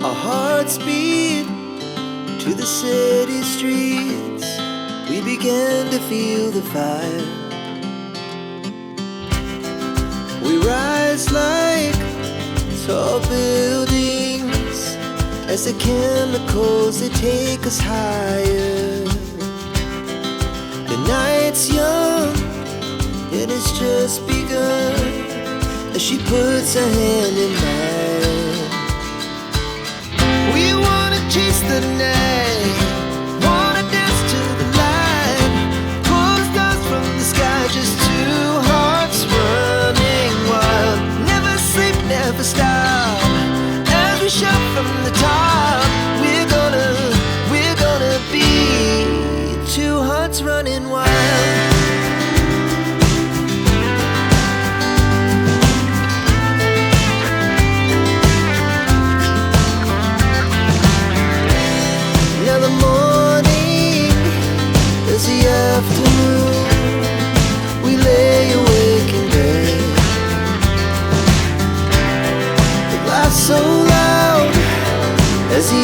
Our hearts beat to the city streets. We began to feel the fire. We rise like tall buildings as the chemicals, they take us higher. The night's young, it has just begun, as she puts her hand in mine. We wanna chase the night, wanna dance to the light, pull the stars from the sky, just two hearts running wild. Never sleep, never stop, as we shout from the top. We're gonna be two hearts running wild. Now the morning is the afternoon. We lay awake in bed. The laughs so loud as the